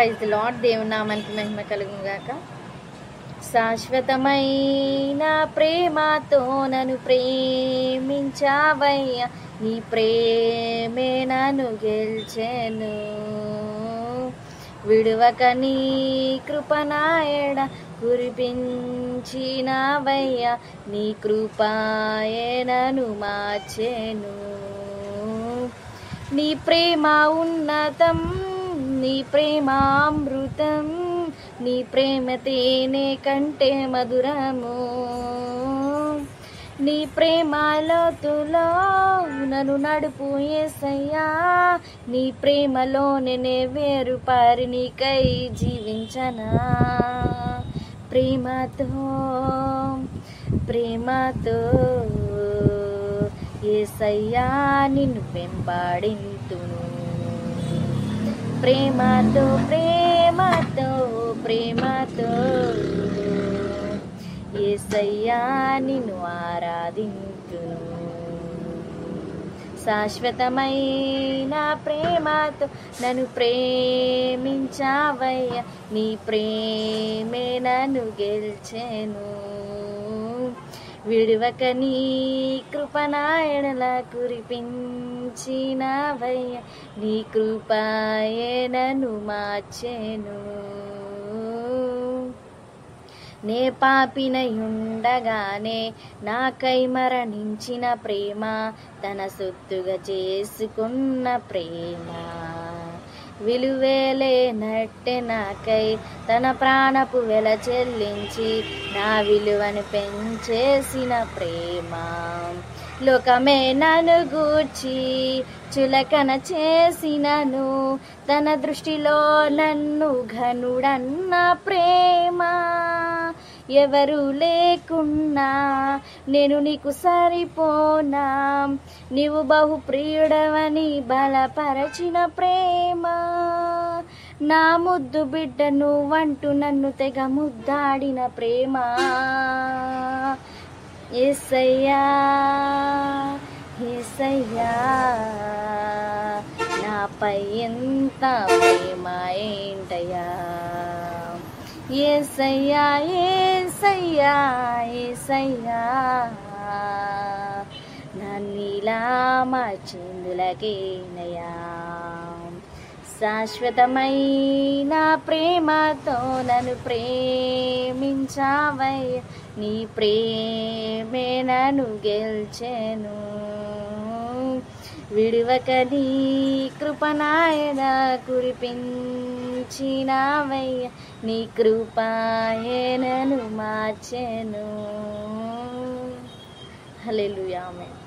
Praise the lord. దేవుని నామానికి మహిమ కలుగును గాక. శాశ్వతమైన ప్రేమతో నన్ను ప్రేమించావయ్యా, నీ ప్రేమే నన్ను గెలిచెను. విడువక నీ కృపనాయడ కురిపించినవయ్యా, నీ కృపాయే నన్ను మార్చెను. నీ ప్రేమ ఉన్నతం, నీ ప్రేమ అమృతం, నీ ప్రేమ తేనె కంటే మధురము. నీ ప్రేమ లోతులో నన్ను నడుపు యేసయ్యా, నీ ప్రేమలోనే వేరు పారి నీకై జీవించనా. ప్రేమతో ప్రేమతో యేసయ్యా నిన్ను వెంబడింతును. ప్రేమతో ప్రేమతో ప్రేమతో యేసయ్యా నిన్ను ఆరాధింతును. శాశ్వతమైన ప్రేమతో నన్ను ప్రేమించావయ్యా, నీ ప్రేమే నన్ను గెలిచెను. విడువక నీ కృపనాయడల కురిపించినవయ్యా, నీ కృపయే నన్ను మార్చెను. నే పాపినయుండగానే నాకై మరణించిన ప్రేమ, తన సొత్తుగా చేసుకున్న ప్రేమ. విలువేలేనట్టే నాకై తన ప్రాణపు వెల చెల్లించి నా విలువను పెంచేసిన ప్రేమ. లోకమే నన్ను గూర్చి చులకన చేసినను, తన దృష్టిలో నన్ను ఘనుడన్న ప్రేమ. ఎవరు లేకున్నా నేను నీకు సరిపోనా, నీవు బహు ప్రియుడవని బలపరచిన ప్రేమ. నా ముద్దు బిడ్డ నువ్వంటూ నన్ను తెగ ముద్దాడిన ప్రేమ. యేసయ్యా యేసయ్యా నాపై ఎంత ప్రేమ ఏంటయ్యా. యేసయ్యా యేసయ్యా యేసయ్యా నన్నిలా మార్చిందులకేనయ్యా. శాశ్వతమైన ప్రేమతో నన్ను ప్రేమించావయ్యా, నీ ప్రేమే నన్ను గెలిచెను. విడువక నీ కృపనాయన కురిపించినవయ్యా, నీ కృపయే నన్ను మార్చెను. హల్లెలూయా. ఆమేన్.